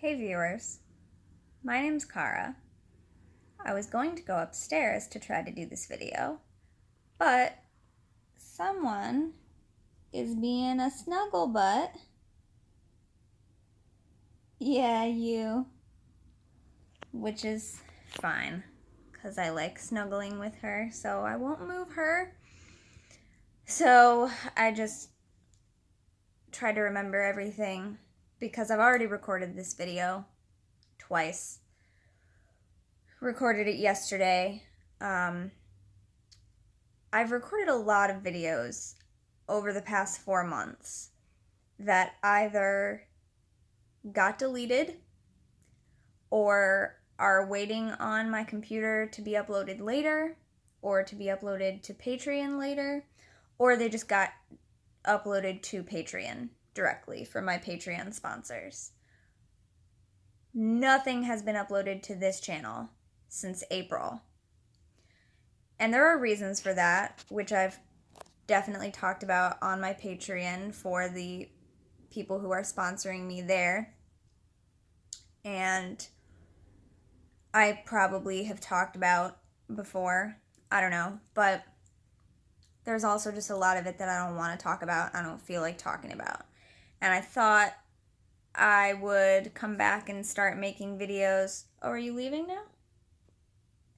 Hey viewers, my name's Cara. I was going to go upstairs to try to do this video, but someone is being a snuggle butt. Yeah, you. Which is fine, because I like snuggling with her, so I won't move her. So I just try to remember everything, because I've already recorded this video twice. Recorded it yesterday. I've recorded a lot of videos over the past 4 months that either got deleted or are waiting on my computer to be uploaded later, or to be uploaded to Patreon later, or they just got uploaded to Patreon directly for my Patreon sponsors. Nothing has been uploaded to this channel since April. And there are reasons for that, which I've definitely talked about on my Patreon for the people who are sponsoring me there. And I probably have talked about before. I don't know. But there's also just a lot of it that I don't want to talk about. I don't feel like talking about. And I thought I would come back and start making videos. Oh, are you leaving now?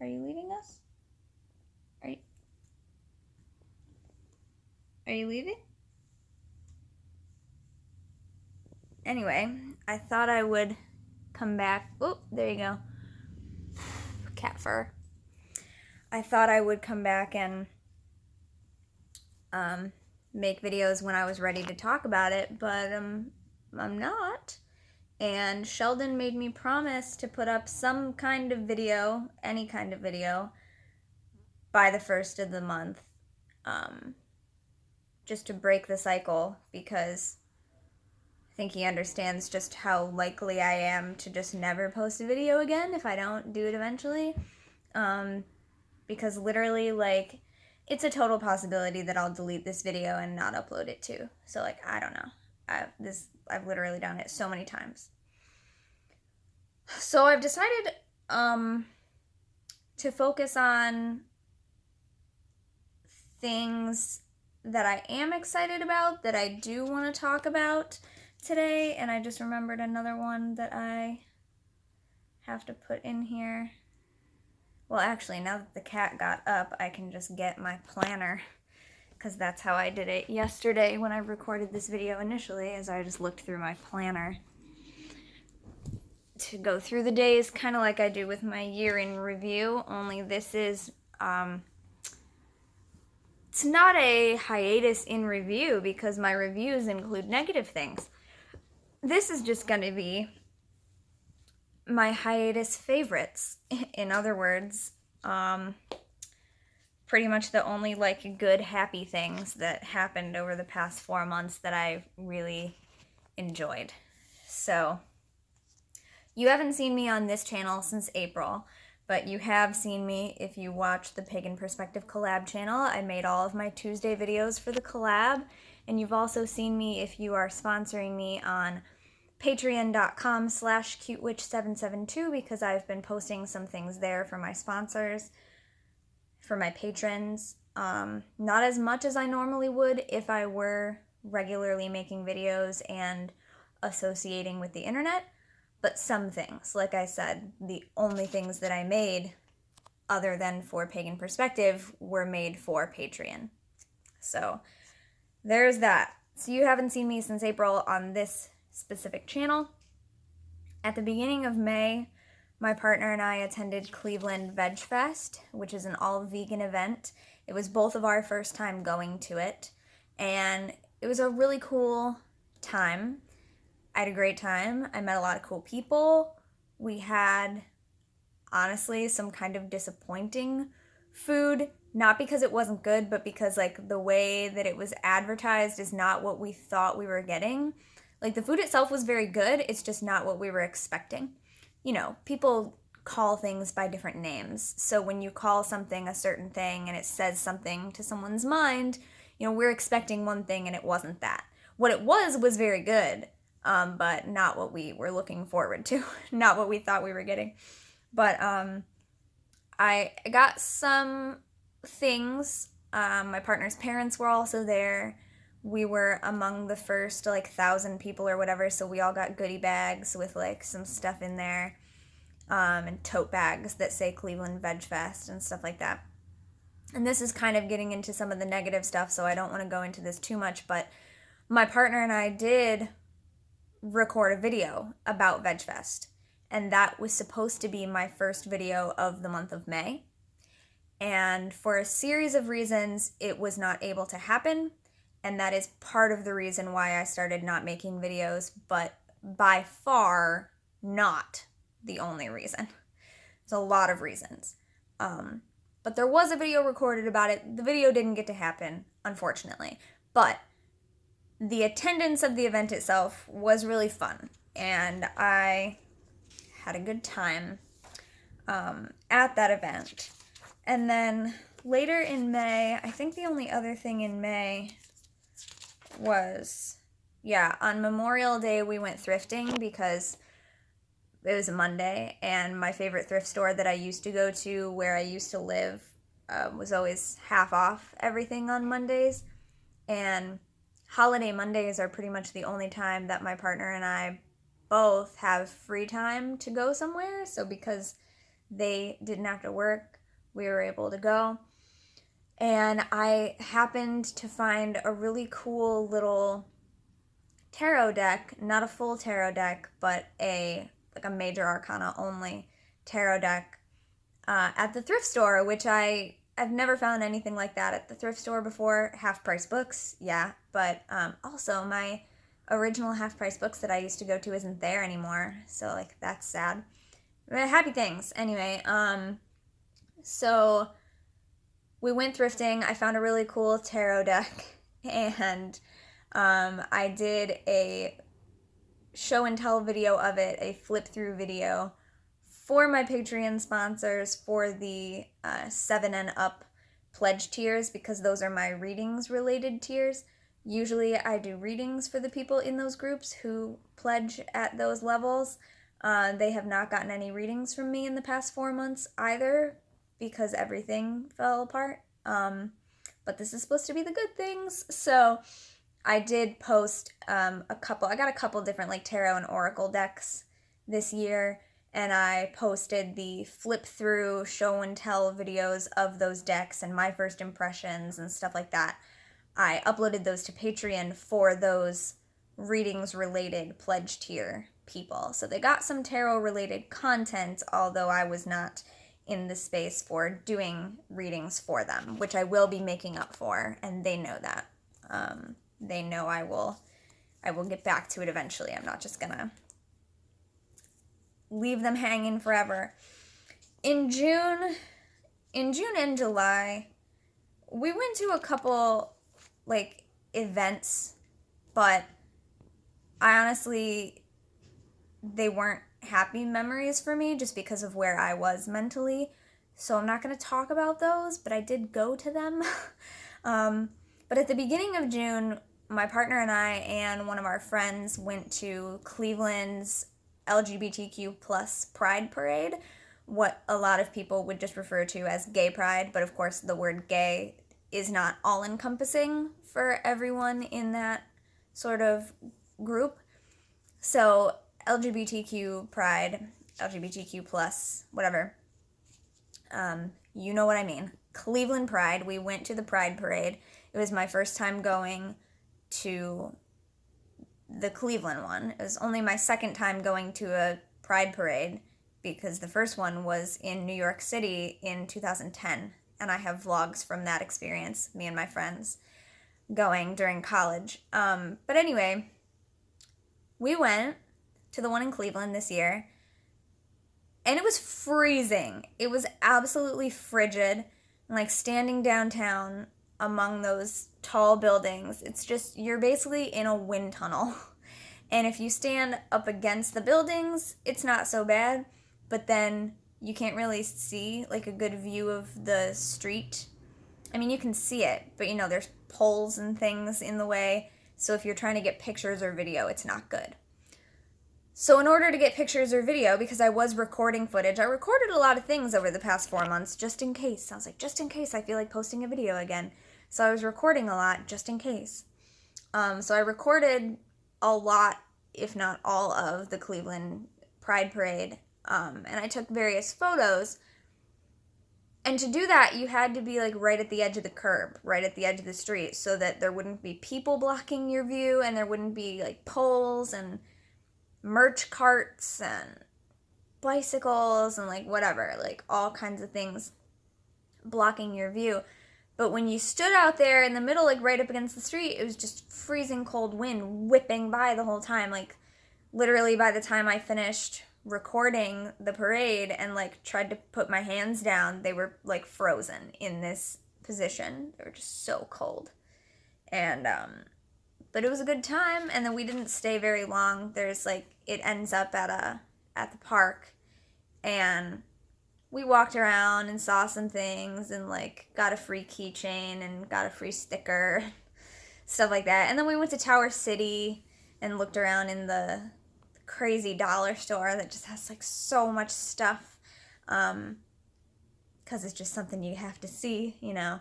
Are you leaving us? Are you leaving? Anyway, I thought I would come back. Oh, there you go. Cat fur. I thought I would come back and make videos when I was ready to talk about it, but I'm not. And Sheldon made me promise to put up some kind of video, any kind of video, by the 1st of the month, just to break the cycle, because I think he understands just how likely I am to just never post a video again if I don't do it eventually. Because literally, like, it's a total possibility that I'll delete this video and not upload it too. So, like, I don't know. I've literally done it so many times. So I've decided to focus on things that I am excited about, that I do want to talk about today. And I just remembered another one that I have to put in here. Well, actually, now that the cat got up, I can just get my planner, because that's how I did it yesterday when I recorded this video initially, is I just looked through my planner to go through the days, kind of like I do with my year in review, only this is, it's not a hiatus in review, because my reviews include negative things. This is just going to be my hiatus favorites. In other words, pretty much the only, like, good, happy things that happened over the past 4 months that I really enjoyed. So, you haven't seen me on this channel since April, but you have seen me if you watch the Pagan Perspective collab channel. I made all of my Tuesday videos for the collab, and you've also seen me if you are sponsoring me on patreon.com/cutewitch772, because I've been posting some things there for my sponsors, for my patrons. Not as much as I normally would if I were regularly making videos and associating with the internet, but some things. Like I said, the only things that I made other than for Pagan Perspective were made for Patreon. So there's that. So you haven't seen me since April on this specific channel. At the beginning of May, my partner and I attended Cleveland VegFest, which is an all-vegan event. It was both of our first time going to it, and it was a really cool time. I had a great time. I met a lot of cool people. We had, honestly, some kind of disappointing food, not because it wasn't good, but because, like, the way that it was advertised is not what we thought we were getting. Like, the food itself was very good, it's just not what we were expecting. You know, people call things by different names, so when you call something a certain thing and it says something to someone's mind, you know, we're expecting one thing and it wasn't that. What it was very good. but not what we were looking forward to, not what we thought we were getting. But I got some things. My partner's parents were also there. We were among the first like 1,000 people or whatever, so we all got goodie bags with like some stuff in there, and tote bags that say Cleveland VegFest and stuff like that. And this is kind of getting into some of the negative stuff, so I don't want to go into this too much, but my partner and I did record a video about VegFest, and that was supposed to be my first video of the month of May. And for a series of reasons, it was not able to happen, and that is part of the reason why I started not making videos, but by far not the only reason. There's a lot of reasons. But there was a video recorded about it. The video didn't get to happen, unfortunately. But the attendance of the event itself was really fun, and I had a good time at that event. And then later in May, I think the only other thing in May was, on Memorial Day we went thrifting because it was a Monday, and my favorite thrift store that I used to go to where I used to live was always half off everything on Mondays. And holiday Mondays are pretty much the only time that my partner and I both have free time to go somewhere. So because they didn't have to work, we were able to go. And I happened to find a really cool little tarot deck, not a full tarot deck, but a major arcana only tarot deck at the thrift store, which I've never found anything like that at the thrift store before. Half price books, yeah, but also my original half price books that I used to go to isn't there anymore, so like that's sad. But happy things anyway. So we went thrifting. I found a really cool tarot deck, and I did a show and tell video of it, a flip through video for my Patreon sponsors for the 7 and up pledge tiers, because those are my readings related tiers. Usually I do readings for the people in those groups who pledge at those levels. They have not gotten any readings from me in the past 4 months either, because everything fell apart. But this is supposed to be the good things. So I did post I got a couple different like tarot and oracle decks this year, and I posted the flip through show and tell videos of those decks and my first impressions and stuff like that. I uploaded those to Patreon for those readings related pledge tier people. So they got some tarot related content, although I was not in the space for doing readings for them, which I will be making up for, and they know that. They know I will get back to it eventually. I'm not just gonna leave them hanging forever. In June and July, we went to a couple like events, but I honestly, they weren't happy memories for me just because of where I was mentally. So I'm not going to talk about those, but I did go to them. But at the beginning of June, my partner and I and one of our friends went to Cleveland's LGBTQ plus Pride Parade, what a lot of people would just refer to as gay pride, but of course the word gay is not all-encompassing for everyone in that sort of group. So LGBTQ pride, LGBTQ plus, whatever, you know what I mean. Cleveland Pride, we went to the Pride Parade. It was my first time going to the Cleveland one. It was only my second time going to a Pride Parade, because the first one was in New York City in 2010, and I have vlogs from that experience, me and my friends going during college. But anyway, we went to the one in Cleveland this year, and it was freezing. It was absolutely frigid, and like standing downtown among those tall buildings, it's just, you're basically in a wind tunnel. And if you stand up against the buildings, it's not so bad, but then you can't really see like a good view of the street. I mean, you can see it, but there's poles and things in the way, so if you're trying to get pictures or video, it's not good. So in order to get pictures or video, because I was recording footage, I recorded a lot of things over the past 4 months, just in case. I was like, just in case I feel like posting a video again. So I was recording a lot, just in case. So I recorded a lot, if not all, of the Cleveland Pride Parade, and I took various photos. And to do that, you had to be like right at the edge of the curb, right at the edge of the street, so that there wouldn't be people blocking your view, and there wouldn't be like poles and merch carts and bicycles and like whatever, like all kinds of things blocking your view. But when you stood out there in the middle, like right up against the street, it was just freezing cold wind whipping by the whole time. Like literally by the time I finished recording the parade and like tried to put my hands down, they were like frozen in this position. They were just so cold. And but it was a good time, and then we didn't stay very long. There's like, it ends up at the park, and we walked around and saw some things and like got a free keychain and got a free sticker, stuff like that. And then we went to Tower City and looked around in the crazy dollar store that just has like so much stuff, because it's just something you have to see, you know.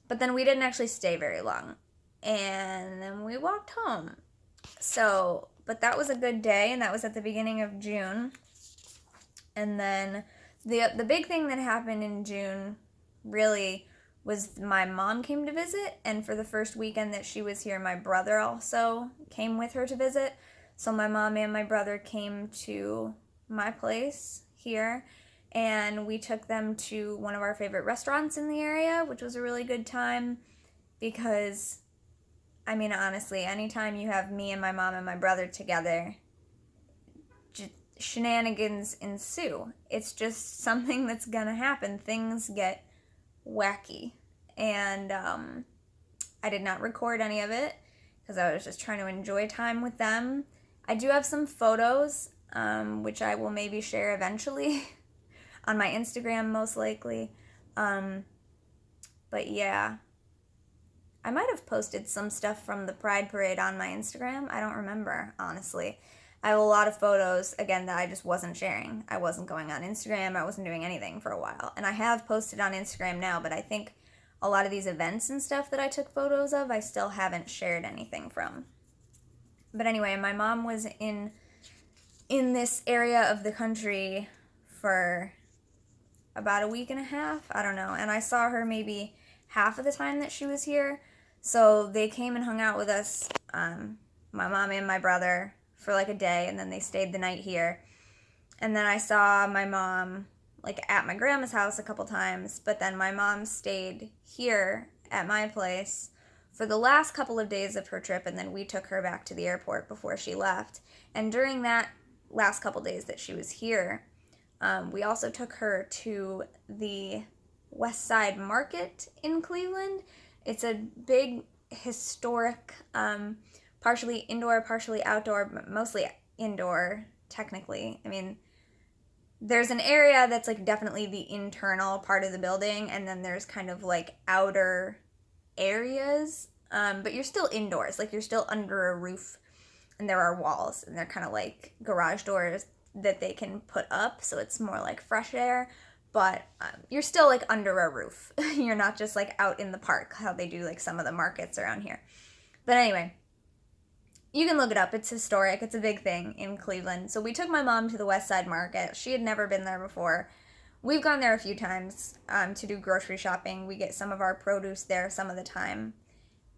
But then we didn't actually stay very long, and then we walked home. So, but that was a good day, and that was at the beginning of June. And then the big thing that happened in June really was my mom came to visit, and for the first weekend that she was here, my brother also came with her to visit. So my mom and my brother came to my place here, and we took them to one of our favorite restaurants in the area, which was a really good time because, I mean, honestly, anytime you have me and my mom and my brother together, shenanigans ensue. It's just something that's gonna happen. Things get wacky. And I did not record any of it because I was just trying to enjoy time with them. I do have some photos, which I will maybe share eventually on my Instagram, most likely. But yeah, I might have posted some stuff from the Pride Parade on my Instagram. I don't remember, honestly. I have a lot of photos, again, that I just wasn't sharing. I wasn't going on Instagram. I wasn't doing anything for a while. And I have posted on Instagram now, but I think a lot of these events and stuff that I took photos of, I still haven't shared anything from. But anyway, my mom was in this area of the country for about a week and a half, I don't know, and I saw her maybe half of the time that she was here. So they came and hung out with us, my mom and my brother, for like a day, and then they stayed the night here. And then I saw my mom like at my grandma's house a couple times, but then my mom stayed here at my place for the last couple of days of her trip, and then we took her back to the airport before she left. And during that last couple days that she was here, we also took her to the West Side Market in Cleveland. It's a big historic, partially indoor, partially outdoor, but mostly indoor, technically. I mean, there's an area that's like definitely the internal part of the building, and then there's kind of like outer areas, but you're still indoors, like you're still under a roof, and there are walls, and they're kind of like garage doors that they can put up, so it's more like fresh air, but you're still like under a roof. You're not just like out in the park, how they do like some of the markets around here. But anyway, you can look it up. It's historic. It's a big thing in Cleveland. So we took my mom to the West Side Market. She had never been there before. We've gone there a few times to do grocery shopping. We get some of our produce there some of the time.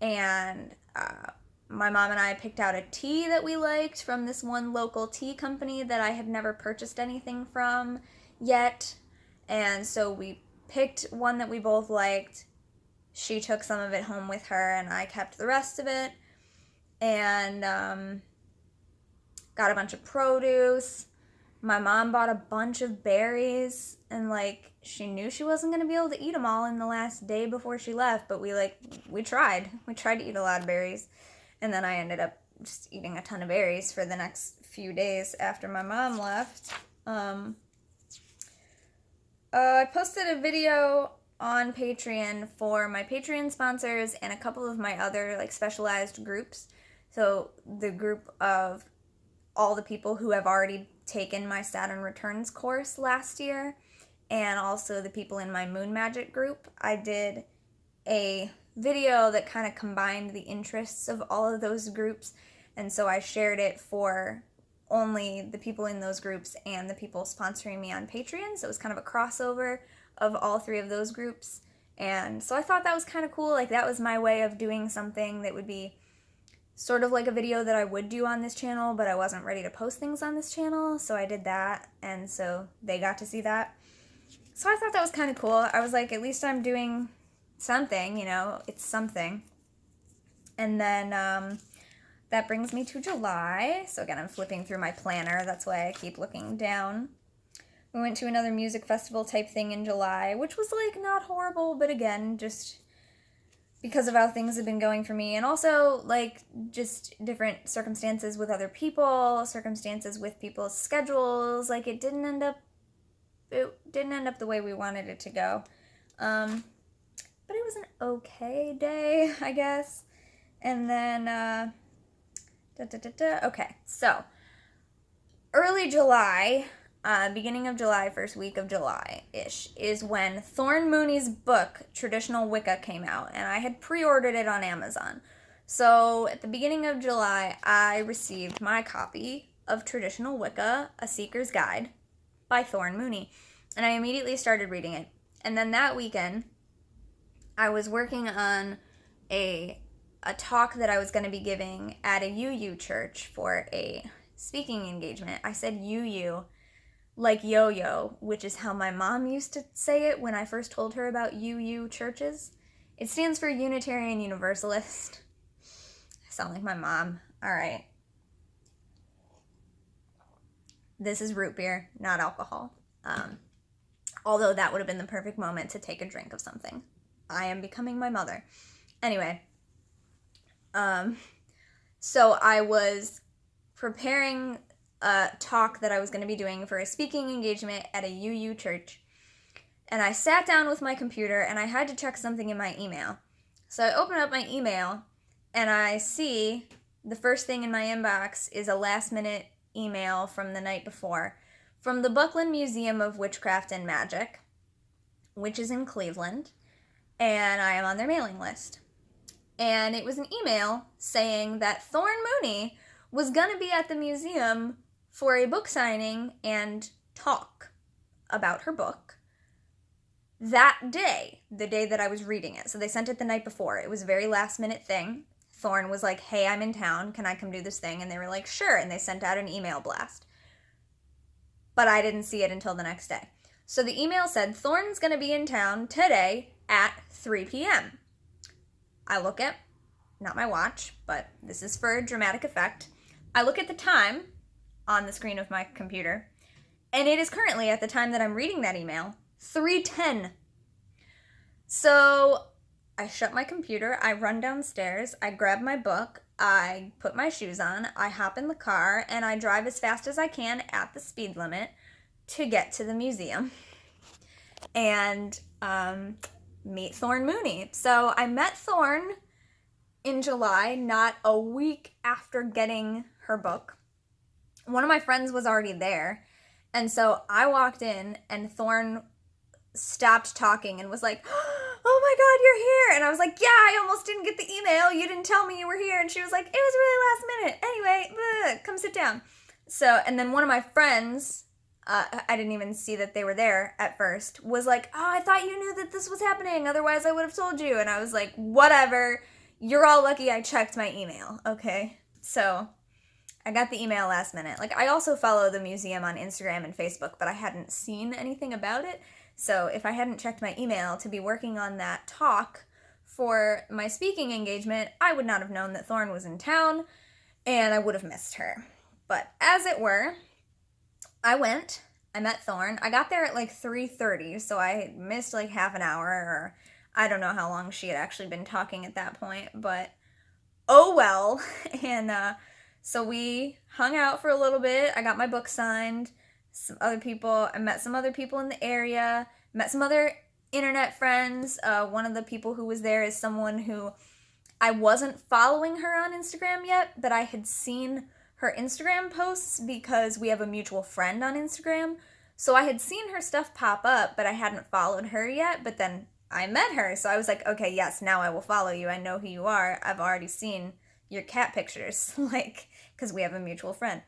And my mom and I picked out a tea that we liked from this one local tea company that I had never purchased anything from yet. And so we picked one that we both liked. She took some of it home with her, and I kept the rest of it. And got a bunch of produce. My mom bought a bunch of berries, and like she knew she wasn't gonna be able to eat them all in the last day before she left, but we tried to eat a lot of berries, and then I ended up just eating a ton of berries for the next few days after my mom left. I posted a video on Patreon for my Patreon sponsors and a couple of my other like specialized groups. So the group of all the people who have already taken my Saturn Returns course last year, and also the people in my Moon Magic group. I did a video that kind of combined the interests of all of those groups, and so I shared it for only the people in those groups and the people sponsoring me on Patreon, so it was kind of a crossover of all three of those groups. And so I thought that was kind of cool. Like, that was my way of doing something that would be sort of like a video that I would do on this channel, but I wasn't ready to post things on this channel, so I did that, and so they got to see that. So I thought that was kind of cool. I was like, at least I'm doing something, you know, it's something. And then that brings me to July. So again, I'm flipping through my planner. That's why I keep looking down. We went to another music festival type thing in July, which was like not horrible, but again, just because of how things have been going for me, and also like just different circumstances with other people, circumstances with people's schedules. Like, it didn't end up the way we wanted it to go. But it was an okay day, I guess. And then okay, so early July, beginning of July, first week of July-ish, is when Thorn Mooney's book, Traditional Wicca, came out, and I had pre-ordered it on Amazon. So at the beginning of July, I received my copy of Traditional Wicca, A Seeker's Guide, by Thorn Mooney, and I immediately started reading it. And then that weekend, I was working on a talk that I was going to be giving at a UU church for a speaking engagement. I said UU like yo-yo, which is how my mom used to say it when I first told her about UU churches. It stands for Unitarian Universalist. I sound like my mom. All right. This is root beer, not alcohol. Although that would have been the perfect moment to take a drink of something. I am becoming my mother. Anyway, so I was preparing a talk that I was going to be doing for a speaking engagement at a UU church, and I sat down with my computer and I had to check something in my email. So I open up my email and I see the first thing in my inbox is a last-minute email from the night before from the Buckland Museum of Witchcraft and Magic, which is in Cleveland, and I am on their mailing list. And it was an email saying that Thorn Mooney was going to be at the museum for a book signing and talk about her book that day, the day that I was reading it. So they sent it the night before. It was a very last-minute thing. Thorn was like, hey, I'm in town. Can I come do this thing? And they were like, sure. And they sent out an email blast. But I didn't see it until the next day. So the email said, Thorn's going to be in town today at 3 p.m. I look at, not my watch, but this is for dramatic effect. I look at the time on the screen of my computer, and it is currently, at the time that I'm reading that email, 3:10. So I shut my computer, I run downstairs, I grab my book, I put my shoes on, I hop in the car, and I drive as fast as I can at the speed limit to get to the museum and meet Thorn Mooney. So I met Thorn in July, not a week after getting her book. One of my friends was already there, and so I walked in, and Thorn stopped talking and was like, oh my God, you're here. And I was like, yeah, I almost didn't get the email. You didn't tell me you were here. And she was like, it was really last minute. Anyway, come sit down. So, and then one of my friends, I didn't even see that they were there at first, was like, oh, I thought you knew that this was happening. Otherwise, I would have told you. And I was like, whatever. You're all lucky I checked my email. Okay. So I got the email last minute. Like, I also follow the museum on Instagram and Facebook, but I hadn't seen anything about it. So if I hadn't checked my email to be working on that talk for my speaking engagement, I would not have known that Thorn was in town, and I would have missed her. But as it were, I went, I met Thorn. I got there at like 3:30, so I missed like half an hour, or I don't know how long she had actually been talking at that point, but oh well. And so we hung out for a little bit. I got my book signed. Some other people, I met some other people in the area, met some other internet friends. One of the people who was there is someone who I wasn't following her on Instagram yet, but I had seen her Instagram posts because we have a mutual friend on Instagram. So I had seen her stuff pop up, but I hadn't followed her yet. But then I met her, so I was like, okay, yes, now I will follow you. I know who you are. I've already seen your cat pictures, like, because we have a mutual friend.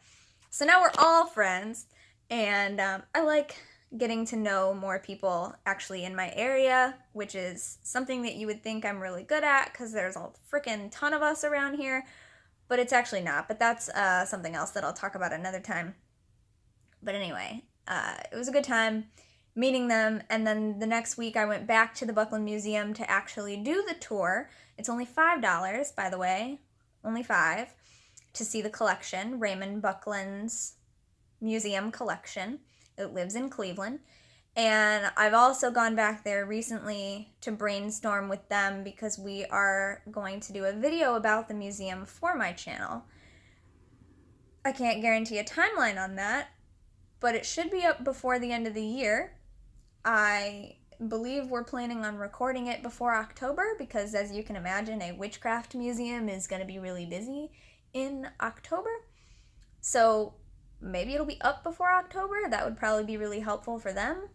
So now we're all friends, and I like getting to know more people actually in my area, which is something that you would think I'm really good at because there's a freaking ton of us around here, but it's actually not. But that's something else that I'll talk about another time. But anyway, it was a good time meeting them, and then the next week I went back to the Buckland Museum to actually do the tour. It's only $5, by the way, only $5, to see the collection, Raymond Buckland's museum collection. It lives in Cleveland. And I've also gone back there recently to brainstorm with them because we are going to do a video about the museum for my channel. I can't guarantee a timeline on that, but it should be up before the end of the year. I believe we're planning on recording it before October because, as you can imagine, a witchcraft museum is going to be really busy in October. So maybe it'll be up before October. That would probably be really helpful for them.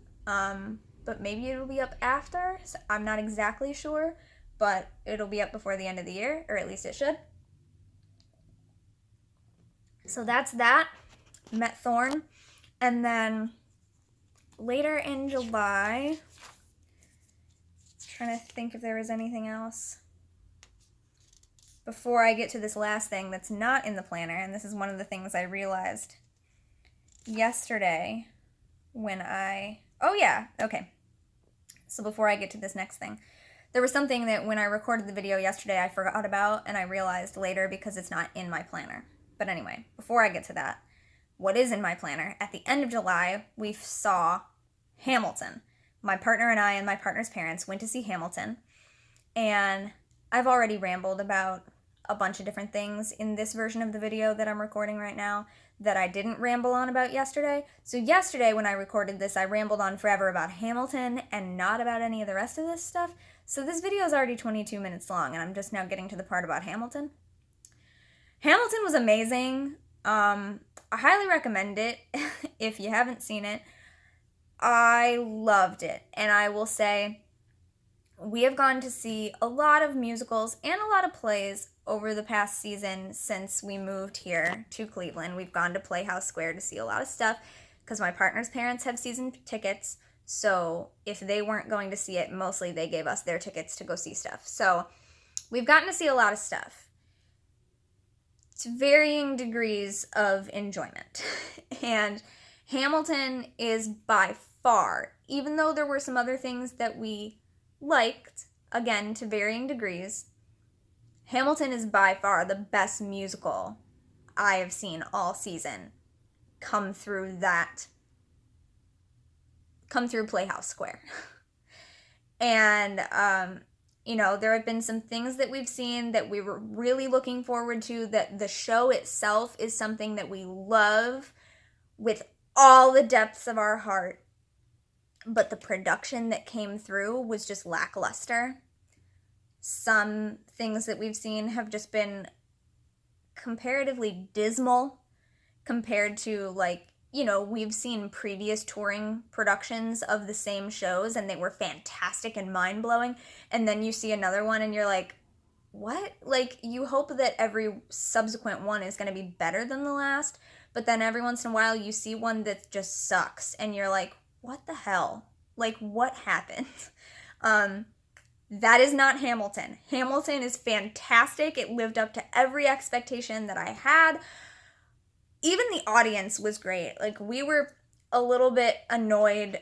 But maybe it'll be up after. So I'm not exactly sure, but it'll be up before the end of the year, or at least it should. So that's that. Met Thorn. And then later in July, trying to think if there was anything else before I get to this last thing that's not in the planner, and this is one of the things I realized yesterday when so before I get to this next thing, there was something that when I recorded the video yesterday I forgot about, and I realized later because it's not in my planner. But anyway, before I get to that, what is in my planner, at the end of July, we saw Hamilton. My partner and I and my partner's parents went to see Hamilton, and I've already rambled about a bunch of different things in this version of the video that I'm recording right now that I didn't ramble on about yesterday. So yesterday when I recorded this, I rambled on forever about Hamilton and not about any of the rest of this stuff. So this video is already 22 minutes long, and I'm just now getting to the part about Hamilton. Hamilton was amazing. I highly recommend it if you haven't seen it. I loved it, and I will say we have gone to see a lot of musicals and a lot of plays over the past season since we moved here to Cleveland. We've gone to Playhouse Square to see a lot of stuff because my partner's parents have season tickets, so if they weren't going to see it, mostly they gave us their tickets to go see stuff. So we've gotten to see a lot of stuff to varying degrees of enjoyment. And Hamilton is by far, even though there were some other things that we liked, again, to varying degrees, Hamilton is by far the best musical I have seen all season come through Playhouse Square. And, there have been some things that we've seen that we were really looking forward to, that the show itself is something that we love with all the depths of our heart. But the production that came through was just lackluster. Some things that we've seen have just been comparatively dismal compared to, we've seen previous touring productions of the same shows and they were fantastic and mind-blowing, and then you see another one and you're like, what? You hope that every subsequent one is going to be better than the last, but then every once in a while you see one that just sucks and you're like, what the hell? What happened? That is not Hamilton. Hamilton is fantastic. It lived up to every expectation that I had. Even the audience was great. We were a little bit annoyed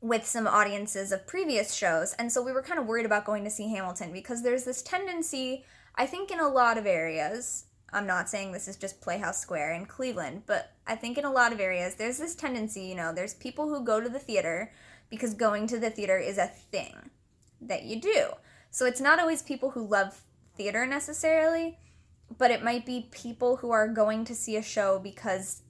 with some audiences of previous shows, and so we were kind of worried about going to see Hamilton because there's this tendency, I think in a lot of areas, I'm not saying this is just Playhouse Square in Cleveland, but I think in a lot of areas there's this tendency, there's people who go to the theater because going to the theater is a thing that you do. So it's not always people who love theater necessarily, but it might be people who are going to see a show because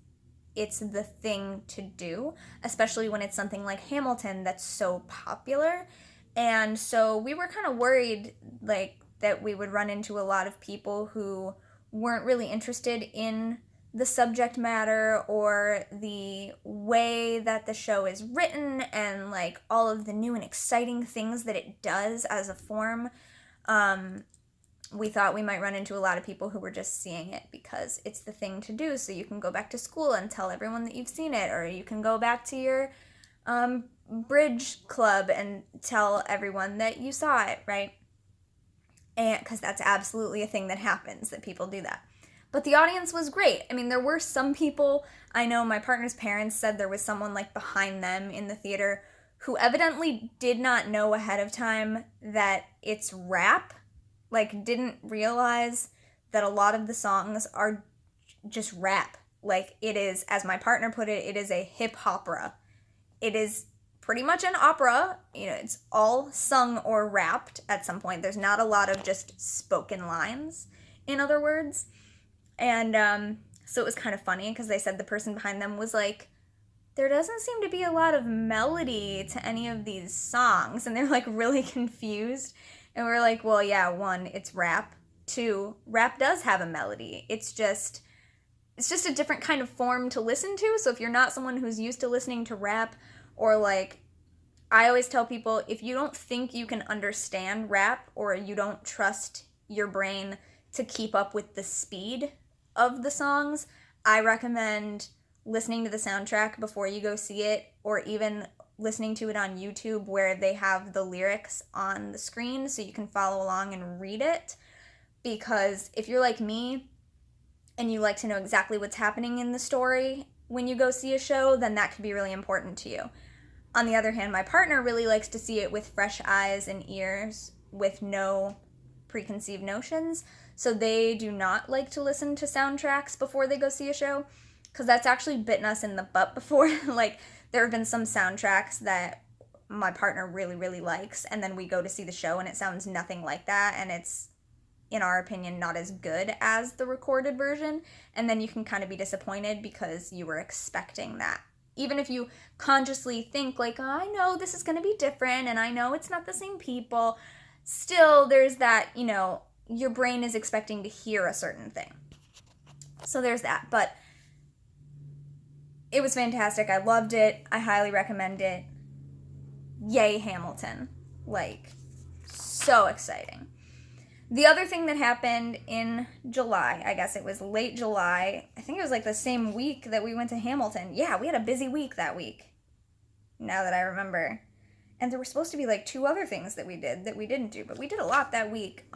it's the thing to do, especially when it's something like Hamilton that's so popular. And so we were kind of worried that we would run into a lot of people who weren't really interested in the subject matter or the way that the show is written and like all of the new and exciting things that it does as a form, we thought we might run into a lot of people who were just seeing it because it's the thing to do, so you can go back to school and tell everyone that you've seen it, or you can go back to your bridge club and tell everyone that you saw it, right? And because that's absolutely a thing that happens, that people do that. But the audience was great. I mean, there were some people, I know my partner's parents said there was someone like behind them in the theater who evidently did not know ahead of time that it's rap, like didn't realize that a lot of the songs are just rap. Like it is, as my partner put it, it is a hip opera. It is pretty much an opera, you know, it's all sung or rapped at some point. There's not a lot of just spoken lines, in other words. And so it was kind of funny because they said the person behind them was like, there doesn't seem to be a lot of melody to any of these songs. And they're like really confused. And we're like, well, yeah, one, it's rap. Two, rap does have a melody. It's just a different kind of form to listen to. So if you're not someone who's used to listening to rap, or like, I always tell people, if you don't think you can understand rap or you don't trust your brain to keep up with the speed of the songs, I recommend listening to the soundtrack before you go see it, or even listening to it on YouTube where they have the lyrics on the screen so you can follow along and read it. Because if you're like me and you like to know exactly what's happening in the story when you go see a show, then that could be really important to you. On the other hand, my partner really likes to see it with fresh eyes and ears, with no preconceived notions. So they do not like to listen to soundtracks before they go see a show, because that's actually bitten us in the butt before. Like, there have been some soundtracks that my partner really, really likes, and then we go to see the show and it sounds nothing like that, and it's, in our opinion, not as good as the recorded version, and then you can kind of be disappointed because you were expecting that. Even if you consciously think, like, oh, I know this is going to be different, and I know it's not the same people, still there's that, you know, your brain is expecting to hear a certain thing. So there's that, but it was fantastic. I loved it. I highly recommend it. Yay, Hamilton. Like, so exciting. The other thing that happened in July, I guess it was late July, I think it was like the same week that we went to Hamilton. Yeah, we had a busy week that week, now that I remember. And there were supposed to be like 2 other things that we did that we didn't do, but we did a lot that week.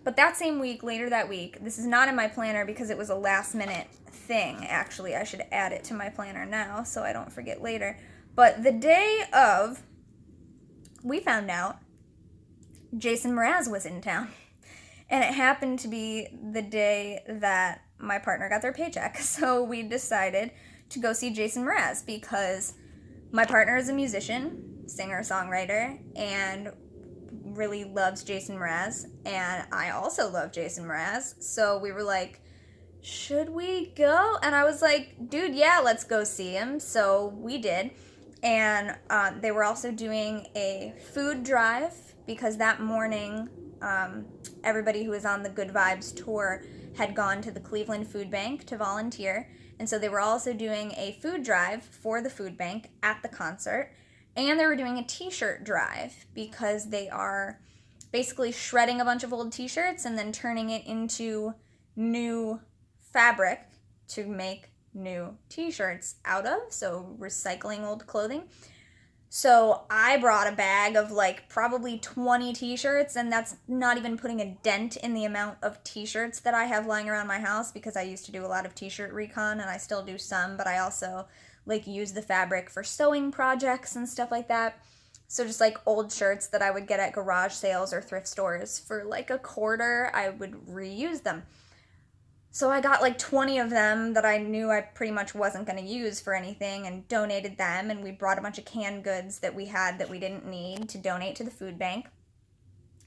But that same week, later that week, this is not in my planner because it was a last minute thing, actually. I should add it to my planner now so I don't forget later. But the day of, we found out Jason Mraz was in town. And it happened to be the day that my partner got their paycheck. So we decided to go see Jason Mraz because my partner is a musician, singer-songwriter, and really loves Jason Mraz. And I also love Jason Mraz. So we were like, should we go? And I was like, dude, yeah, let's go see him. So we did. And they were also doing a food drive because that morning, everybody who was on the Good Vibes tour had gone to the Cleveland Food Bank to volunteer. And so they were also doing a food drive for the food bank at the concert. And they were doing a t-shirt drive because they are basically shredding a bunch of old t-shirts and then turning it into new fabric to make new t-shirts out of. So recycling old clothing. So I brought a bag of like probably 20 t-shirts, and that's not even putting a dent in the amount of t-shirts that I have lying around my house because I used to do a lot of t-shirt recon, and I still do some, but I also like use the fabric for sewing projects and stuff like that. So just like old shirts that I would get at garage sales or thrift stores for like a quarter, I would reuse them. So I got like 20 of them that I knew I pretty much wasn't going to use for anything and donated them. And we brought a bunch of canned goods that we had that we didn't need to donate to the food bank.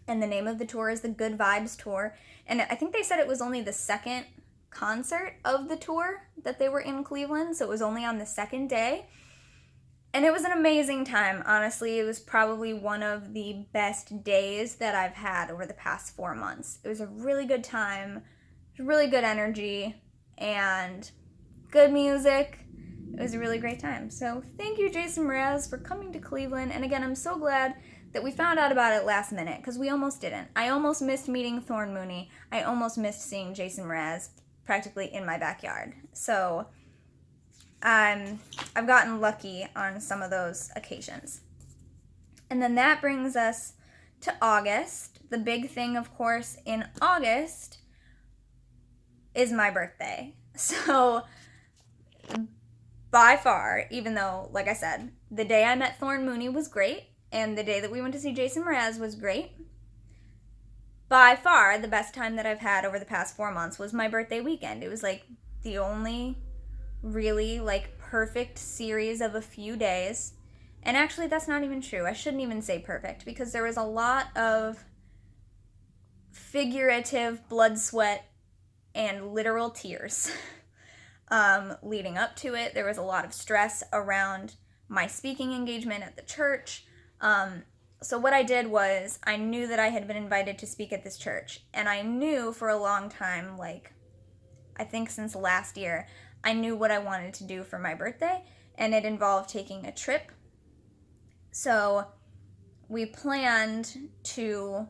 And the name of the tour is the Good Vibes Tour. And I think they said it was only the second concert of the tour that they were in Cleveland. So it was only on the second day. And it was an amazing time. Honestly, it was probably one of the best days that I've had over the past 4 months. It was a really good time. really good energy and good music. It was a really great time. So thank you, Jason Mraz, for coming to Cleveland. And again, I'm so glad that we found out about it last minute, because we almost didn't. I almost missed meeting Thorn Mooney. I almost missed seeing Jason Mraz practically in my backyard. So I've gotten lucky on some of those occasions. And then that brings us to August. The big thing, of course, in August is my birthday. So by far, even though, like I said, the day I met Thorn Mooney was great, and the day that we went to see Jason Mraz was great, by far the best time that I've had over the past 4 months was my birthday weekend. It was like the only really like perfect series of a few days. And actually, that's not even true. I shouldn't even say perfect, because there was a lot of figurative blood, sweat, and literal tears leading up to it. There was a lot of stress around my speaking engagement at the church. So what I did was, I knew that I had been invited to speak at this church, and I knew for a long time, like I think since last year, I knew what I wanted to do for my birthday, and it involved taking a trip. So we planned to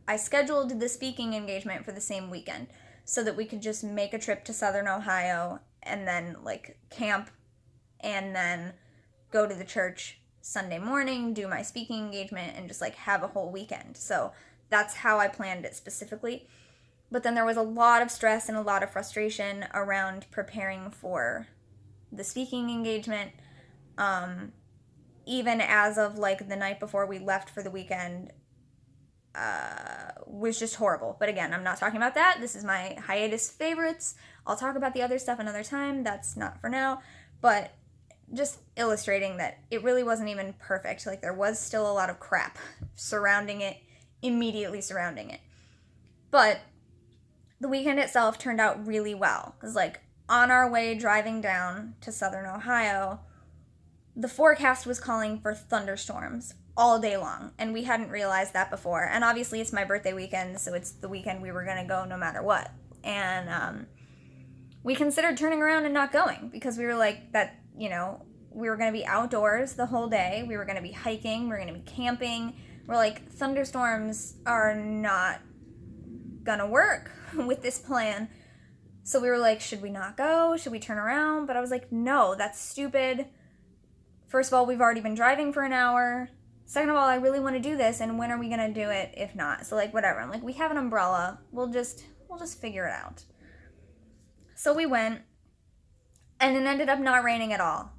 I scheduled the speaking engagement for the same weekend so that we could just make a trip to Southern Ohio and then like camp and then go to the church Sunday morning, do my speaking engagement, and just like have a whole weekend. So that's how I planned it specifically. But then there was a lot of stress and a lot of frustration around preparing for the speaking engagement. Even as of like the night before we left for the weekend, was just horrible. But again, I'm not talking about that. This is my hiatus favorites. I'll talk about the other stuff another time. That's not for now. But just illustrating that it really wasn't even perfect. Like there was still a lot of crap surrounding it, immediately surrounding it. But the weekend itself turned out really well. Because like on our way driving down to Southern Ohio, the forecast was calling for thunderstorms all day long, and we hadn't realized that before. And obviously it's my birthday weekend, so it's the weekend we were going to go no matter what. And we considered turning around and not going, because we were like that, you know, we were going to be outdoors the whole day. We were going to be hiking. We were going to be camping. We're like, thunderstorms are not going to work with this plan. So we were like, should we not go? Should we turn around? But I was like, no, that's stupid. First of all, we've already been driving for an hour. Second of all, I really want to do this, and when are we going to do it if not? So like, whatever. I'm like, we have an umbrella. We'll just figure it out. So we went, and it ended up not raining at all.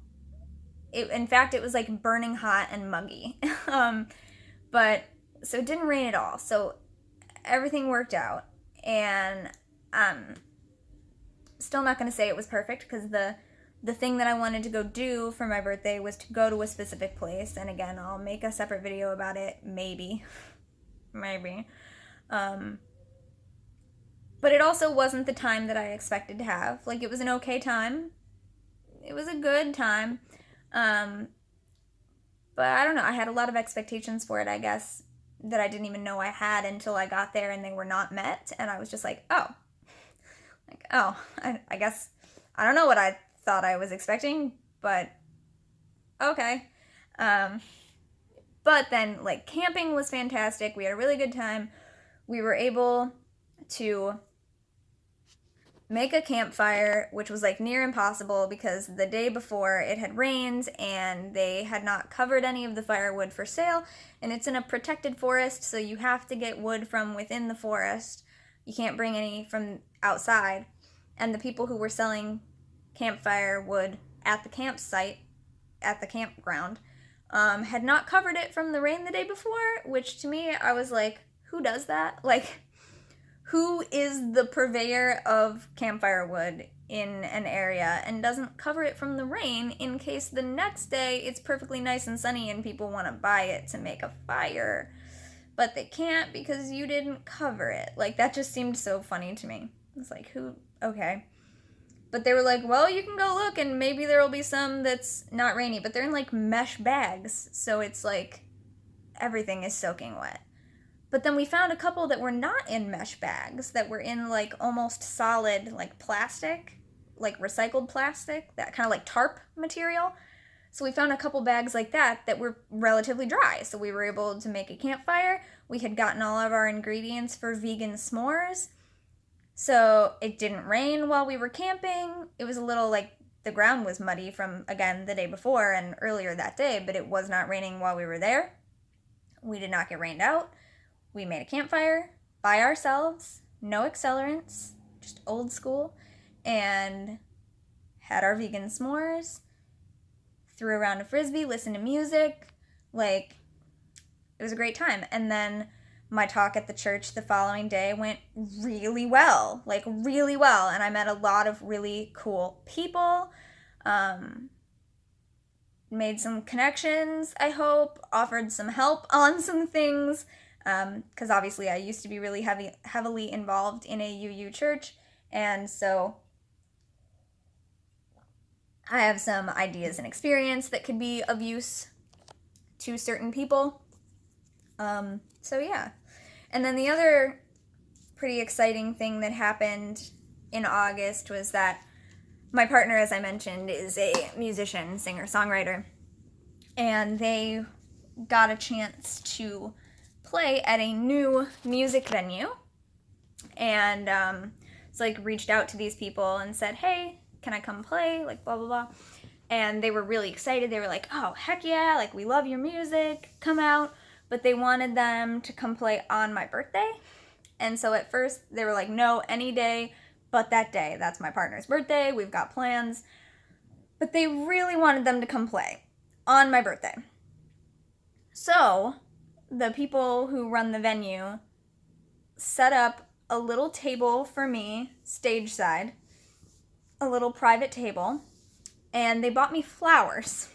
In fact, it was like burning hot and muggy. But so it didn't rain at all. So everything worked out, and still not going to say it was perfect, because the thing that I wanted to go do for my birthday was to go to a specific place. And again, I'll make a separate video about it, maybe. But it also wasn't the time that I expected to have. Like, it was an okay time. It was a good time. But I don't know, I had a lot of expectations for it, I guess, that I didn't even know I had until I got there and they were not met. And I was just like, I guess, I don't know what I thought I was expecting, but okay. But then like camping was fantastic. We had a really good time. We were able to make a campfire, which was like near impossible because the day before it had rained and they had not covered any of the firewood for sale, and it's in a protected forest, so you have to get wood from within the forest. You can't bring any from outside. And the people who were selling campfire wood at the campsite, at the campground, had not covered it from the rain the day before, which to me, I was like, who does that? Like, who is the purveyor of campfire wood in an area and doesn't cover it from the rain in case the next day it's perfectly nice and sunny and people want to buy it to make a fire, but they can't because you didn't cover it? Like, that just seemed so funny to me. It's like, who? Okay. But they were like, well, you can go look and maybe there will be some that's not rainy, but they're in like mesh bags, so it's like everything is soaking wet. But then we found a couple that were not in mesh bags, that were in like almost solid like plastic, like recycled plastic, that kind of like tarp material. So we found a couple bags like that were relatively dry. So we were able to make a campfire. We had gotten all of our ingredients for vegan s'mores. So it didn't rain while we were camping. It was a little like the ground was muddy from, again, the day before and earlier that day, but it was not raining while we were there. We did not get rained out. We made a campfire by ourselves, no accelerants, just old school, and had our vegan s'mores, threw around a Frisbee, listened to music. Like, it was a great time. And then my talk at the church the following day went really well, like really well. And I met a lot of really cool people, made some connections, I hope, offered some help on some things. Because obviously I used to be really heavily involved in a UU church, and so I have some ideas and experience that could be of use to certain people. So yeah. And then the other pretty exciting thing that happened in August was that my partner, as I mentioned, is a musician, singer, songwriter, and they got a chance to play at a new music venue, and so like reached out to these people and said, hey, can I come play, like blah blah blah. And they were really excited. They were like, oh heck yeah, like we love your music, come out. But they wanted them to come play on my birthday. And so at first they were like, no, any day but that day, that's my partner's birthday, we've got plans. But they really wanted them to come play on my birthday. So the people who run the venue set up a little table for me, stage side, a little private table, and they bought me flowers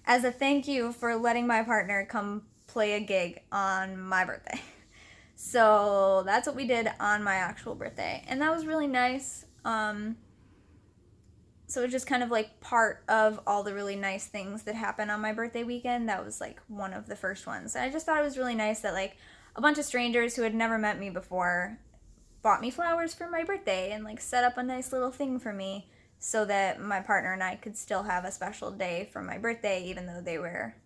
as a thank you for letting my partner come play a gig on my birthday. So that's what we did on my actual birthday, and that was really nice. So it was just kind of like part of all the really nice things that happened on my birthday weekend. That was like one of the first ones. And I just thought it was really nice that like a bunch of strangers who had never met me before bought me flowers for my birthday and like set up a nice little thing for me so that my partner and I could still have a special day for my birthday even though they were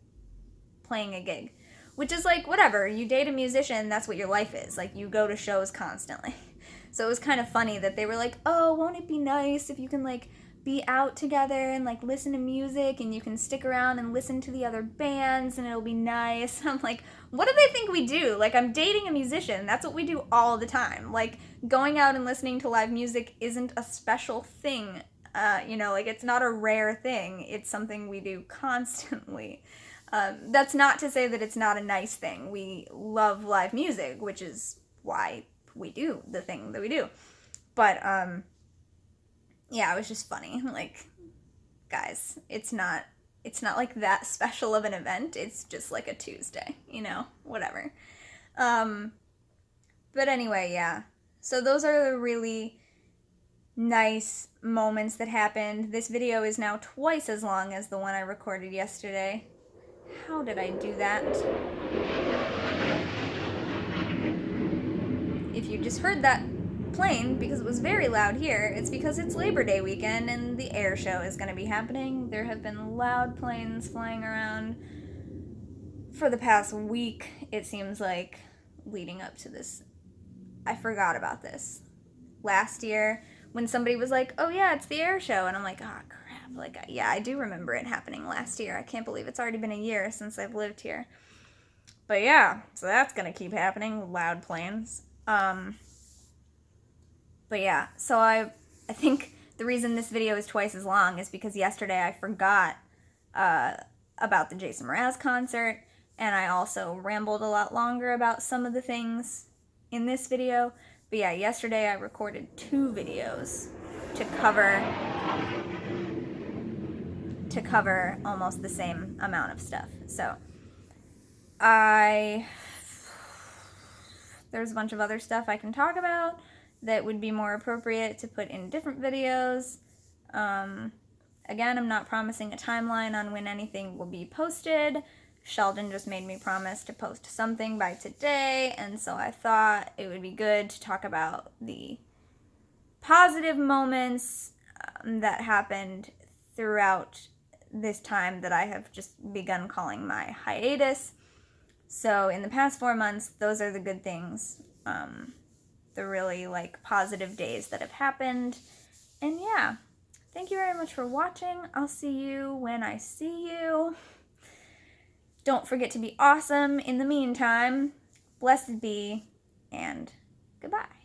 playing a gig. Which is like, whatever, you date a musician, that's what your life is. Like, you go to shows constantly. So it was kind of funny that they were like, oh, won't it be nice if you can like be out together and like listen to music and you can stick around and listen to the other bands and it'll be nice. I'm like, what do they think we do? Like, I'm dating a musician. That's what we do all the time. Like, going out and listening to live music isn't a special thing. Like, it's not a rare thing. It's something we do constantly. That's not to say that it's not a nice thing. We love live music, which is why we do the thing that we do. But, yeah, it was just funny. Like, guys, it's not like that special of an event. It's just like a Tuesday, whatever. But anyway, yeah. So those are the really nice moments that happened. This video is now twice as long as the one I recorded yesterday. How did I do that? If you just heard that plane because it was very loud here, it's because it's Labor Day weekend and the air show is going to be happening. There have been loud planes flying around for the past week, it seems like, leading up to this. I forgot about this. Last year, when somebody was like, oh yeah, it's the air show, and I'm like, oh crap. Like, yeah, I do remember it happening last year. I can't believe it's already been a year since I've lived here. But yeah, so that's gonna keep happening, loud planes. But yeah, so I think the reason this video is twice as long is because yesterday I forgot about the Jason Mraz concert, and I also rambled a lot longer about some of the things in this video. But yeah, yesterday I recorded 2 videos to cover almost the same amount of stuff. So there's a bunch of other stuff I can talk about that would be more appropriate to put in different videos. Again, I'm not promising a timeline on when anything will be posted. Sheldon just made me promise to post something by today, and so I thought it would be good to talk about the positive moments that happened throughout this time that I have just begun calling my hiatus. So in the past 4 months, those are the good things, the really like positive days that have happened. And yeah, thank you very much for watching. I'll see you when I see you. Don't forget to be awesome in the meantime. Blessed be, and goodbye.